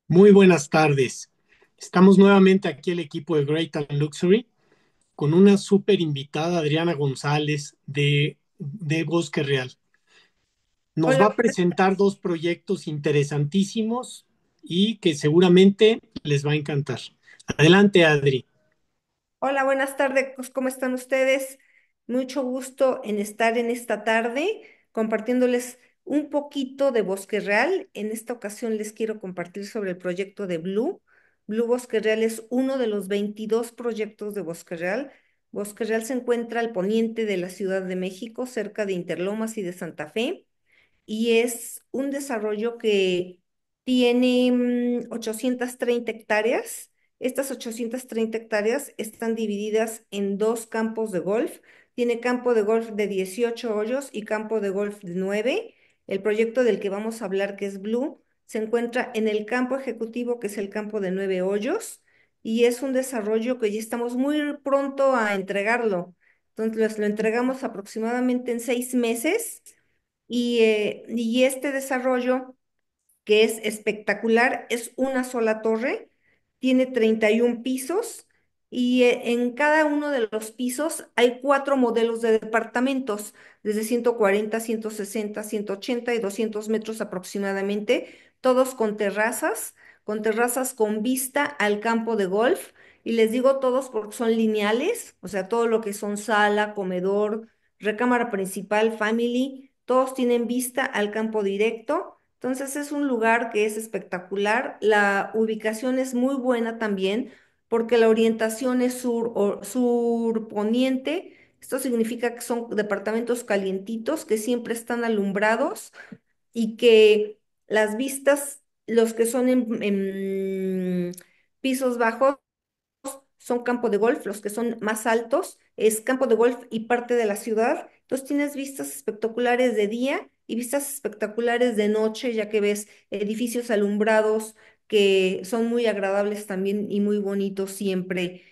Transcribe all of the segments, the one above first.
Muy buenas tardes. Estamos nuevamente aquí el equipo de Great and Luxury con una súper invitada, Adriana González de Bosque Real. Nos va Hola, a presentar dos proyectos interesantísimos y que seguramente les va a encantar. Adelante, Adri. hola, buenas tardes. ¿Cómo están ustedes? Mucho gusto en estar en esta tarde compartiéndoles un poquito de Bosque Real. En esta ocasión les quiero compartir sobre el proyecto de Blue. Blue Bosque Real es uno de los 22 proyectos de Bosque Real. Bosque Real se encuentra al poniente de la Ciudad de México, cerca de Interlomas y de Santa Fe. Y es un desarrollo que tiene 830 hectáreas. Estas 830 hectáreas están divididas en dos campos de golf. Tiene campo de golf de 18 hoyos y campo de golf de 9. El proyecto del que vamos a hablar, que es Blue, se encuentra en el campo ejecutivo, que es el campo de 9 hoyos, y es un desarrollo que ya estamos muy pronto a entregarlo. Entonces, lo entregamos aproximadamente en 6 meses y este desarrollo, que es espectacular, es una sola torre, tiene 31 pisos y en cada uno de los pisos hay cuatro modelos de departamentos, desde 140, 160, 180 y 200 metros aproximadamente, todos con terrazas con vista al campo de golf. Y les digo todos porque son lineales, o sea, todo lo que son sala, comedor, recámara principal, family, todos tienen vista al campo directo. Entonces es un lugar que es espectacular. La ubicación es muy buena también porque la orientación es sur poniente. Esto significa que son departamentos calientitos que siempre están alumbrados y que las vistas, los que son en pisos bajos, son campo de golf, los que son más altos es campo de golf y parte de la ciudad. Entonces tienes vistas espectaculares de día y vistas espectaculares de noche, ya que ves edificios alumbrados que son muy agradables también y muy bonitos siempre,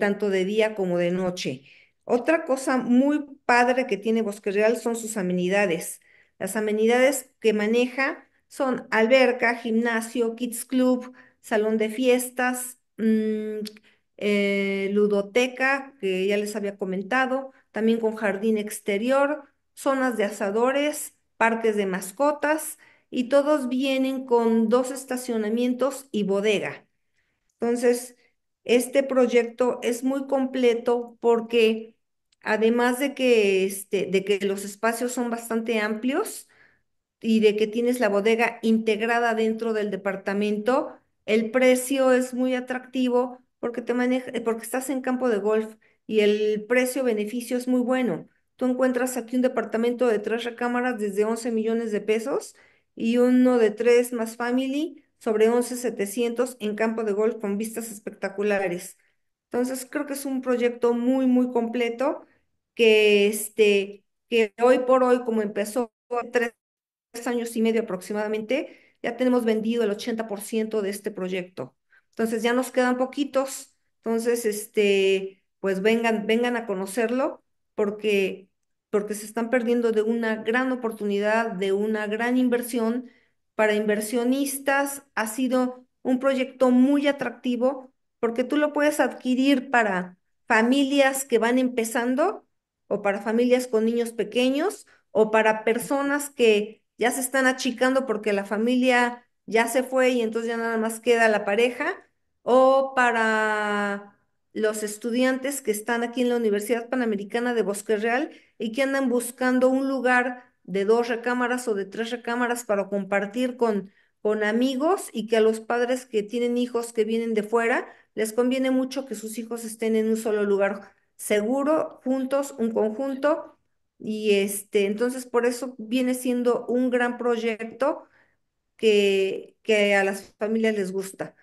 tanto de día como de noche. Otra cosa muy padre que tiene Bosque Real son sus amenidades. Las amenidades que maneja son alberca, gimnasio, kids club, salón de fiestas, ludoteca, que ya les había comentado, también con jardín exterior, zonas de asadores, parques de mascotas, y todos vienen con dos estacionamientos y bodega. Entonces, este proyecto es muy completo porque además de que los espacios son bastante amplios, y de que tienes la bodega integrada dentro del departamento, el precio es muy atractivo porque porque estás en campo de golf y el precio-beneficio es muy bueno. Tú encuentras aquí un departamento de 3 recámaras desde 11 millones de pesos y uno de tres más family sobre 11,700 en campo de golf con vistas espectaculares. Entonces, creo que es un proyecto muy, muy completo que hoy por hoy, como empezó 3 años y medio aproximadamente, ya tenemos vendido el 80% de este proyecto. Entonces ya nos quedan poquitos. Entonces, pues vengan a conocerlo porque, porque se están perdiendo de una gran oportunidad, de una gran inversión. Para inversionistas ha sido un proyecto muy atractivo porque tú lo puedes adquirir para familias que van empezando o para familias con niños pequeños o para personas que ya se están achicando porque la familia ya se fue y entonces ya nada más queda la pareja, o para los estudiantes que están aquí en la Universidad Panamericana de Bosque Real y que andan buscando un lugar de 2 recámaras o de 3 recámaras para compartir con amigos, y que a los padres que tienen hijos que vienen de fuera les conviene mucho que sus hijos estén en un solo lugar seguro, juntos, un conjunto. Y entonces por eso viene siendo un gran proyecto que a las familias les gusta.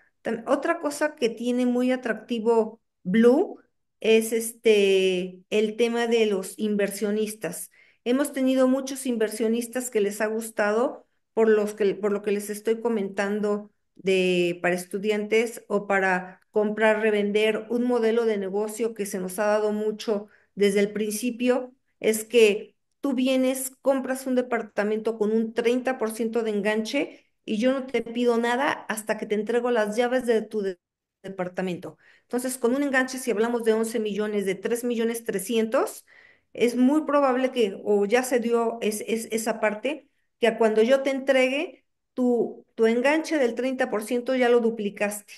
Otra cosa que tiene muy atractivo Blue es el tema de los inversionistas. Hemos tenido muchos inversionistas que les ha gustado por lo que les estoy comentando para estudiantes o para comprar, revender. Un modelo de negocio que se nos ha dado mucho desde el principio es que tú vienes, compras un departamento con un 30% de enganche y yo no te pido nada hasta que te entrego las llaves de tu departamento. Entonces, con un enganche, si hablamos de 11 millones, de 3 millones 300, es muy probable que, o ya se dio esa parte, que a cuando yo te entregue, tu enganche del 30% ya lo duplicaste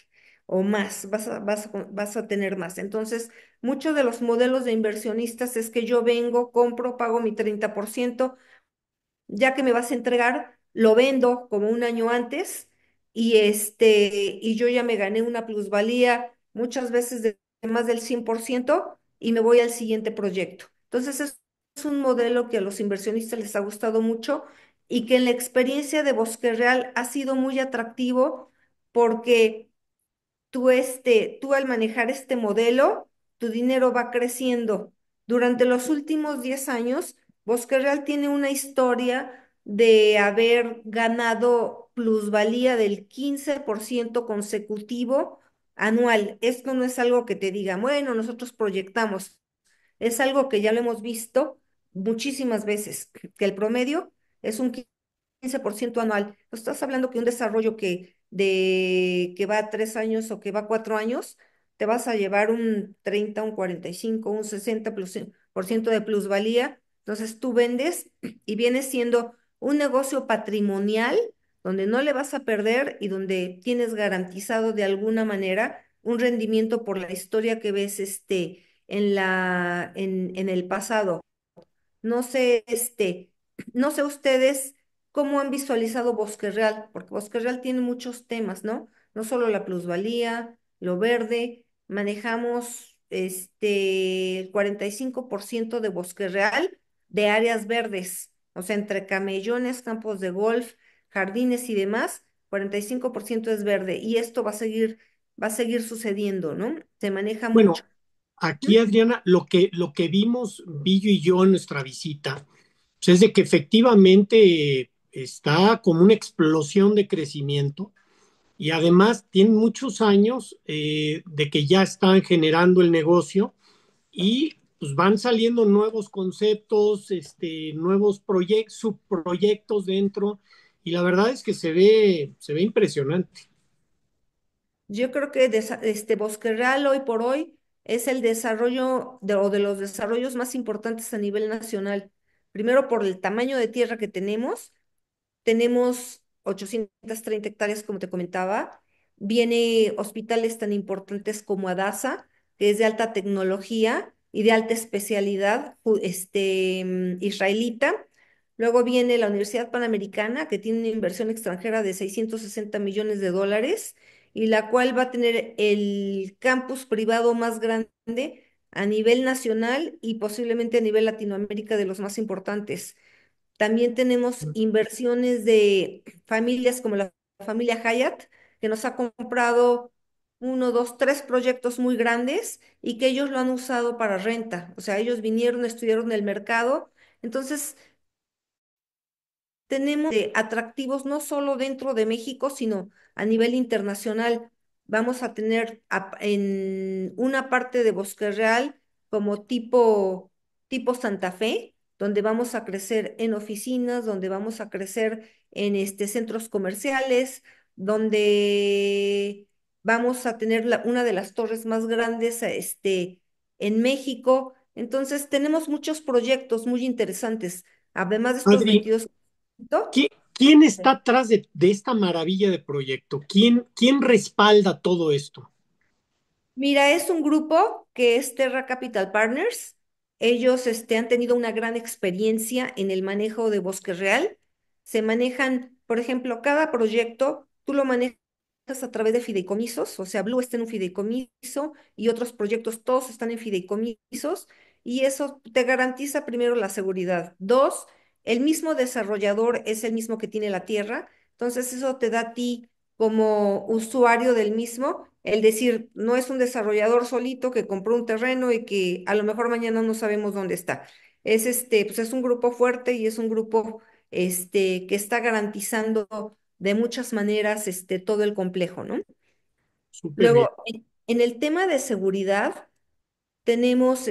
o más, vas a tener más. Entonces, muchos de los modelos de inversionistas es que yo vengo, compro, pago mi 30%, ya que me vas a entregar, lo vendo como un año antes y yo ya me gané una plusvalía muchas veces de más del 100% y me voy al siguiente proyecto. Entonces es un modelo que a los inversionistas les ha gustado mucho y que en la experiencia de Bosque Real ha sido muy atractivo porque tú al manejar este modelo, tu dinero va creciendo. Durante los últimos 10 años, Bosque Real tiene una historia de haber ganado plusvalía del 15% consecutivo anual. Esto no es algo que te diga, bueno, nosotros proyectamos. Es algo que ya lo hemos visto muchísimas veces, que el promedio es un 15% anual. No estás hablando que un desarrollo que va a 3 años o que va a 4 años, te vas a llevar un 30, un 45, un 60% de plusvalía. Entonces tú vendes y viene siendo un negocio patrimonial donde no le vas a perder y donde tienes garantizado de alguna manera un rendimiento por la historia que ves en el pasado. No sé, no sé ustedes cómo han visualizado Bosque Real, porque Bosque Real tiene muchos temas, ¿no? No solo la plusvalía, lo verde, manejamos el 45% de Bosque Real de áreas verdes, o sea, entre camellones, campos de golf, jardines y demás, 45% es verde, y esto va a seguir sucediendo, ¿no? Se maneja mucho. Bueno, aquí, Adriana, lo que vimos, Villo y yo en nuestra visita, pues, es de que efectivamente está como una explosión de crecimiento y además tienen muchos años de que ya están generando el negocio y pues van saliendo nuevos conceptos, nuevos proyectos, subproyectos dentro y la verdad es que se ve impresionante. Yo creo que Bosque Real hoy por hoy es el desarrollo o de los desarrollos más importantes a nivel nacional. Primero por el tamaño de tierra que tenemos 830 hectáreas, como te comentaba. Viene hospitales tan importantes como Adasa, que es de alta tecnología y de alta especialidad, israelita. Luego viene la Universidad Panamericana, que tiene una inversión extranjera de 660 millones de dólares y la cual va a tener el campus privado más grande a nivel nacional y posiblemente a nivel Latinoamérica de los más importantes. También tenemos inversiones de familias como la familia Hyatt, que nos ha comprado uno, dos, tres proyectos muy grandes y que ellos lo han usado para renta. O sea, ellos vinieron, estudiaron el mercado. Entonces, tenemos atractivos no solo dentro de México, sino a nivel internacional. Vamos a tener en una parte de Bosque Real como tipo Santa Fe, donde vamos a crecer en oficinas, donde vamos a crecer en centros comerciales, donde vamos a tener una de las torres más grandes en México. Entonces, tenemos muchos proyectos muy interesantes, además de estos Adri, 22. ¿No? ¿quién está atrás de esta maravilla de proyecto? ¿Quién respalda todo esto? Mira, es un grupo que es Terra Capital Partners. Ellos han tenido una gran experiencia en el manejo de Bosque Real. Se manejan, por ejemplo, cada proyecto, tú lo manejas a través de fideicomisos, o sea, Blue está en un fideicomiso y otros proyectos todos están en fideicomisos y eso te garantiza primero la seguridad. Dos, el mismo desarrollador es el mismo que tiene la tierra, entonces eso te da a ti como usuario del mismo, el decir, no es un desarrollador solito que compró un terreno y que a lo mejor mañana no sabemos dónde está. Es pues es un grupo fuerte y es un grupo que está garantizando de muchas maneras todo el complejo, ¿no? Súper bien. Luego, en el tema de seguridad, tenemos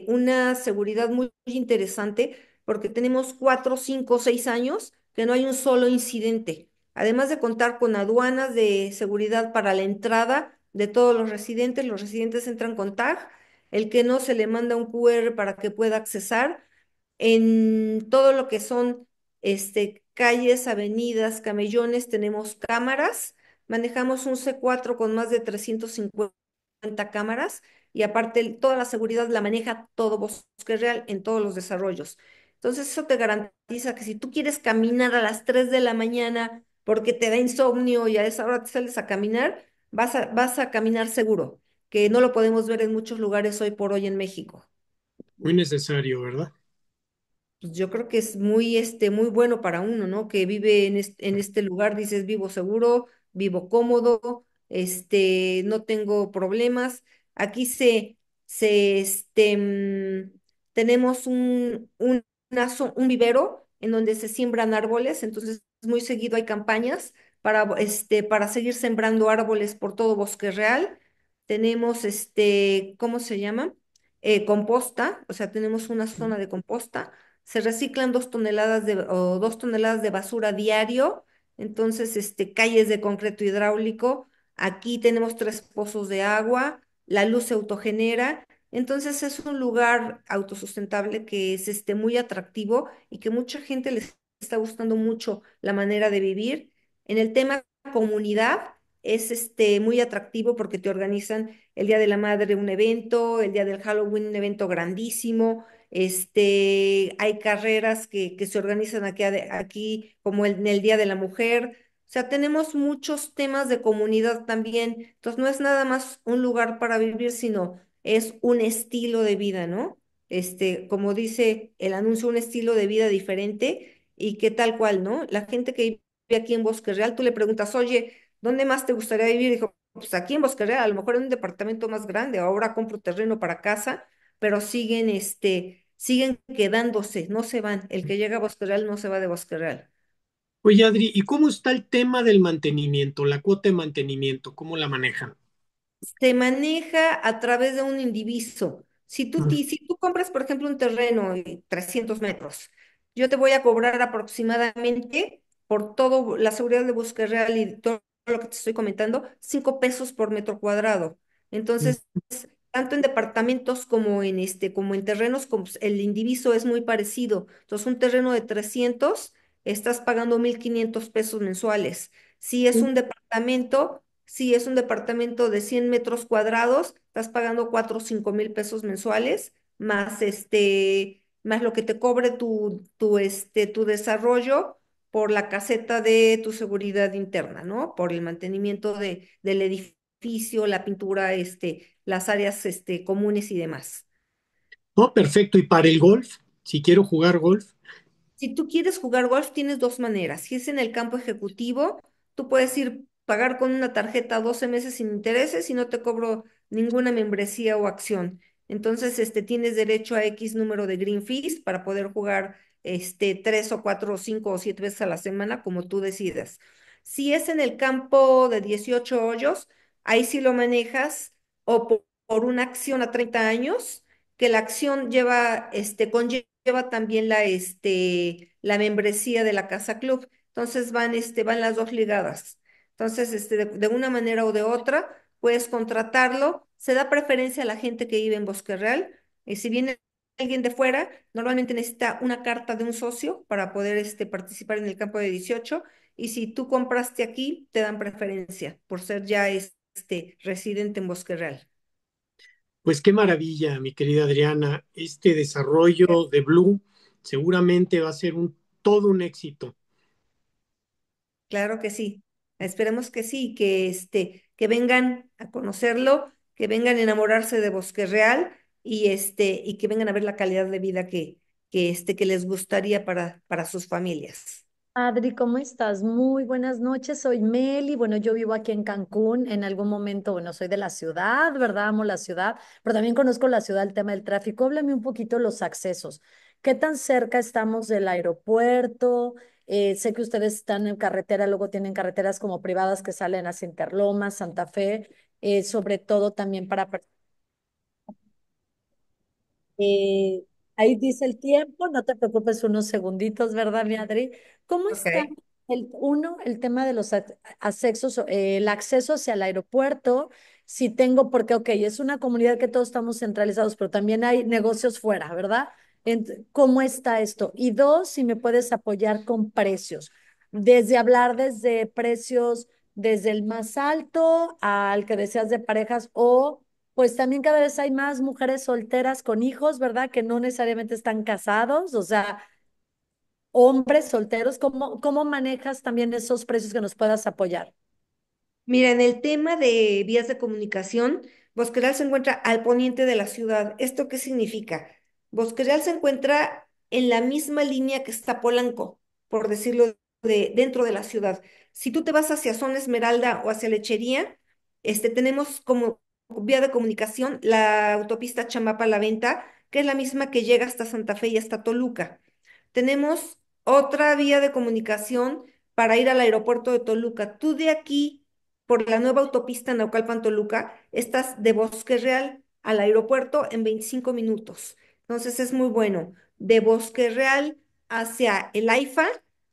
una seguridad muy interesante porque tenemos 4, 5, 6 años que no hay un solo incidente. además de contar con aduanas de seguridad para la entrada de todos los residentes entran con tag, el que no se le manda un QR para que pueda accesar. En todo lo que son calles, avenidas, camellones, tenemos cámaras. Manejamos un C4 con más de 350 cámaras y aparte toda la seguridad la maneja todo Bosque Real en todos los desarrollos. Entonces eso te garantiza que si tú quieres caminar a las 3 de la mañana porque te da insomnio y a esa hora te sales a caminar, vas a caminar seguro, que no lo podemos ver en muchos lugares hoy por hoy en México. Muy necesario, ¿verdad? Pues yo creo que es muy, muy bueno para uno, ¿no? Que vive en este lugar, dices, vivo seguro, vivo cómodo, no tengo problemas. Aquí tenemos un vivero en donde se siembran árboles, entonces muy seguido hay campañas para seguir sembrando árboles por todo Bosque Real. Tenemos, ¿cómo se llama? Composta, o sea, tenemos una zona de composta. Se reciclan 2 toneladas o 2 toneladas de basura diario, entonces, calles de concreto hidráulico. Aquí tenemos 3 pozos de agua, la luz se autogenera. Entonces es un lugar autosustentable que es muy atractivo y que mucha gente les está gustando mucho la manera de vivir. En el tema comunidad es muy atractivo porque te organizan el Día de la Madre un evento, el Día del Halloween un evento grandísimo. Hay carreras que se organizan aquí como en el Día de la Mujer. O sea, tenemos muchos temas de comunidad también. Entonces, no es nada más un lugar para vivir, sino es un estilo de vida, ¿no? Como dice el anuncio, un estilo de vida diferente y que tal cual, ¿no? La gente que vive aquí en Bosque Real, tú le preguntas, oye, ¿dónde más te gustaría vivir? Dijo, pues aquí en Bosque Real, a lo mejor en un departamento más grande, ahora compro terreno para casa, pero siguen quedándose, no se van. El que llega a Bosque Real no se va de Bosque Real. Oye, Adri, ¿y cómo está el tema del mantenimiento, la cuota de mantenimiento? ¿Cómo la manejan? Se maneja a través de un indiviso. Si tú compras, por ejemplo, un terreno de 300 metros, yo te voy a cobrar aproximadamente por todo la seguridad de Bosque Real y todo lo que te estoy comentando, 5 pesos por metro cuadrado. Entonces, tanto en departamentos como en terrenos, como el indiviso es muy parecido. Entonces, un terreno de 300 estás pagando 1,500 pesos mensuales. Si es un departamento de 100 metros cuadrados, estás pagando 4 o 5 mil pesos mensuales, más lo que te cobre tu desarrollo por la caseta de tu seguridad interna, ¿no? Por el mantenimiento del edificio, la pintura, las áreas, comunes y demás. Oh, perfecto. ¿Y para el golf? Si quiero jugar golf. Si tú quieres jugar golf, tienes dos maneras. Si es en el campo ejecutivo, tú puedes ir pagar con una tarjeta 12 meses sin intereses y no te cobro ninguna membresía o acción. Entonces, tienes derecho a X número de green fees para poder jugar 3 o 4 o 5 o 7 veces a la semana, como tú decidas. Si es en el campo de 18 hoyos, ahí sí lo manejas o por una acción a 30 años, que la acción conlleva también la membresía de la Casa Club. Entonces van las dos ligadas. Entonces, de una manera o de otra, puedes contratarlo. Se da preferencia a la gente que vive en Bosque Real. Y si viene alguien de fuera, normalmente necesita una carta de un socio para poder participar en el campo de 18. Y si tú compraste aquí, te dan preferencia por ser ya residente en Bosque Real. Pues qué maravilla, mi querida Adriana. Este desarrollo de Blue seguramente va a ser todo un éxito. Claro que sí. Esperemos que sí, que vengan a conocerlo, que vengan a enamorarse de Bosque Real y que vengan a ver la calidad de vida que les gustaría para sus familias. Adri, ¿cómo estás? Muy buenas noches, soy Meli. Bueno, yo vivo aquí en Cancún. En algún momento, bueno, soy de la ciudad, ¿verdad? Amo la ciudad, pero también conozco la ciudad, el tema del tráfico. Háblame un poquito de los accesos. ¿Qué tan cerca estamos del aeropuerto? Sé que ustedes están en carretera, luego tienen carreteras como privadas que salen hacia Interlomas, Santa Fe, sobre todo también eh, ahí dice el tiempo, no te preocupes unos segunditos, ¿verdad, mi Adri? ¿Cómo Ok. está? El tema de los accesos, el acceso hacia el aeropuerto, si tengo, porque, ok, es una comunidad que todos estamos centralizados, pero también hay negocios fuera, ¿verdad? ¿Cómo está esto? Y dos, si me puedes apoyar con precios, desde precios, desde el más alto al que deseas de parejas, o pues también cada vez hay más mujeres solteras con hijos, ¿verdad? Que no necesariamente están casados, o sea hombres solteros, ¿cómo manejas también esos precios que nos puedas apoyar? Mira, en el tema de vías de comunicación, Bosque Real se encuentra al poniente de la ciudad. ¿Esto qué significa? Bosque Real se encuentra en la misma línea que está Polanco, por decirlo dentro de la ciudad. Si tú te vas hacia Zona Esmeralda o hacia Lechería, tenemos como vía de comunicación la autopista Chamapa-La Venta, que es la misma que llega hasta Santa Fe y hasta Toluca. Tenemos otra vía de comunicación para ir al aeropuerto de Toluca. Tú de aquí por la nueva autopista Naucalpan-Toluca, estás de Bosque Real al aeropuerto en 25 minutos. Entonces es muy bueno. De Bosque Real hacia el AIFA,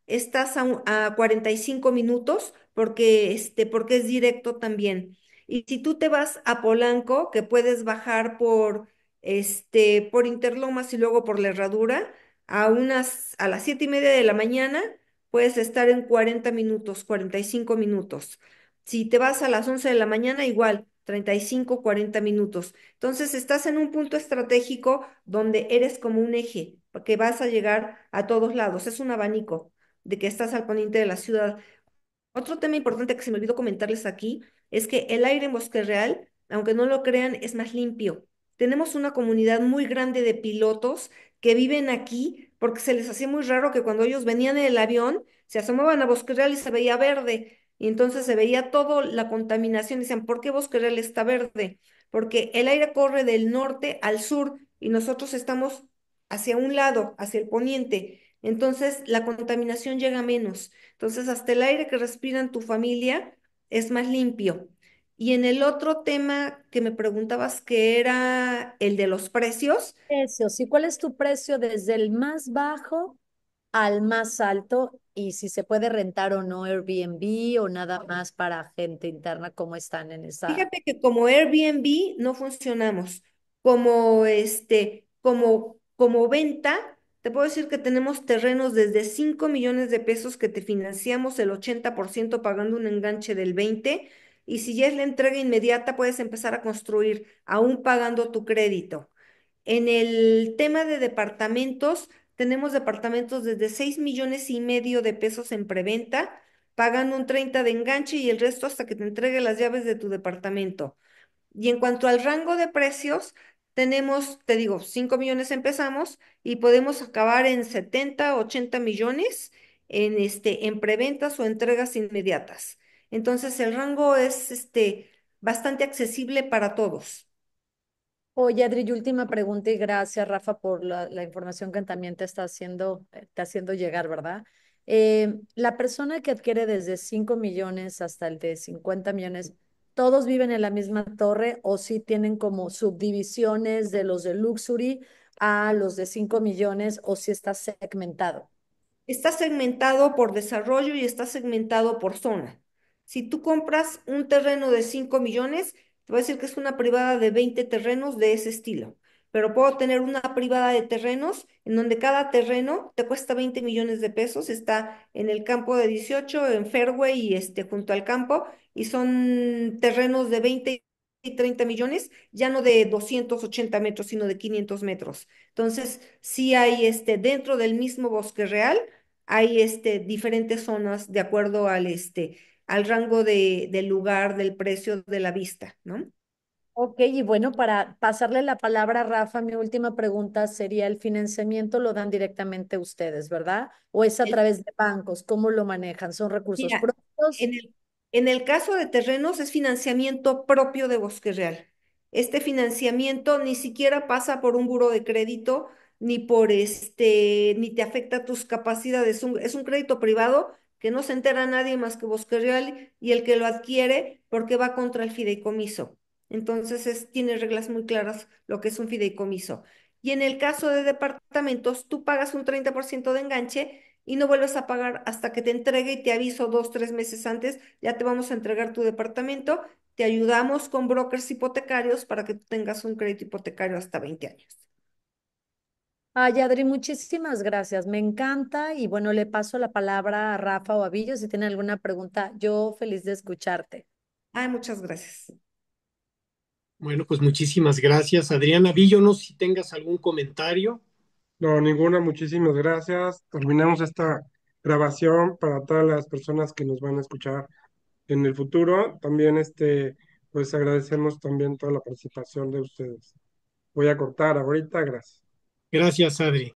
estás a 45 minutos porque es directo también. Y si tú te vas a Polanco, que puedes bajar por Interlomas y luego por la Herradura, a las 7:30 de la mañana, puedes estar en 40 minutos, 45 minutos. Si te vas a las 11 de la mañana, igual, 35, 40 minutos. Entonces, estás en un punto estratégico donde eres como un eje, porque vas a llegar a todos lados. Es un abanico de que estás al poniente de la ciudad. Otro tema importante que se me olvidó comentarles aquí es que el aire en Bosque Real, aunque no lo crean, es más limpio. Tenemos una comunidad muy grande de pilotos que viven aquí porque se les hacía muy raro que cuando ellos venían en el avión se asomaban a Bosque Real y se veía verde. Y entonces se veía toda la contaminación. Decían, ¿por qué Bosque Real está verde? Porque el aire corre del norte al sur y nosotros estamos hacia un lado, hacia el poniente. Entonces la contaminación llega menos. Entonces, hasta el aire que respiran tu familia es más limpio. Y en el otro tema que me preguntabas, que era el de los precios, Precios, ¿y cuál es tu precio desde el más bajo al más alto? Y si se puede rentar o no Airbnb o nada más para gente interna, ¿cómo están en esa? fíjate que como Airbnb no funcionamos. Como venta, te puedo decir que tenemos terrenos desde 5 millones de pesos que te financiamos el 80% pagando un enganche del 20%. Y si ya es la entrega inmediata, puedes empezar a construir, aún pagando tu crédito. En el tema de departamentos, tenemos departamentos desde 6,5 millones de pesos en preventa, pagando un 30 de enganche y el resto hasta que te entregue las llaves de tu departamento. Y en cuanto al rango de precios, tenemos, te digo, 5 millones empezamos y podemos acabar en 70, 80 millones en preventas o entregas inmediatas. Entonces, el rango es bastante accesible para todos. Oye, Adri, y última pregunta y gracias, Rafa, por la información que también te haciendo llegar, ¿verdad? La persona que adquiere desde 5 millones hasta el de 50 millones, ¿todos viven en la misma torre o sí tienen como subdivisiones de los de Luxury a los de 5 millones o si está segmentado? Está segmentado por desarrollo y está segmentado por zona. Si tú compras un terreno de 5 millones, te voy a decir que es una privada de 20 terrenos de ese estilo. Pero puedo tener una privada de terrenos en donde cada terreno te cuesta 20 millones de pesos. Está en el campo de 18 en Fairway y junto al campo, y son terrenos de 20 y 30 millones, ya no de 280 metros, sino de 500 metros. Entonces, sí hay dentro del mismo Bosque Real hay diferentes zonas de acuerdo al rango del lugar, del precio, de la vista, ¿no? Ok, y bueno, para pasarle la palabra a Rafa, mi última pregunta sería, ¿el financiamiento lo dan directamente ustedes, verdad? ¿O es a El- través de bancos? ¿Cómo lo manejan? ¿Son recursos Mira, propios? en el caso de terrenos es financiamiento propio de Bosque Real. Este financiamiento ni siquiera pasa por un buro de crédito, ni te afecta tus capacidades. Es un crédito privado que no se entera nadie más que Bosque Real y el que lo adquiere porque va contra el fideicomiso. Entonces tiene reglas muy claras lo que es un fideicomiso. Y en el caso de departamentos, tú pagas un 30% de enganche y no vuelves a pagar hasta que te entregue y te aviso 2, 3 meses antes, ya te vamos a entregar tu departamento, te ayudamos con brokers hipotecarios para que tú tengas un crédito hipotecario hasta 20 años. Ay, Adri, muchísimas gracias. Me encanta y bueno, le paso la palabra a Rafa o a Villo si tienen alguna pregunta. Yo feliz de escucharte. Ay, muchas gracias. Bueno, pues muchísimas gracias, Adriana Villo. No sé si tengas algún comentario. No, ninguna, muchísimas gracias. Terminamos esta grabación para todas las personas que nos van a escuchar en el futuro. También pues agradecemos también toda la participación de ustedes. Voy a cortar ahorita, gracias. Gracias, Adri.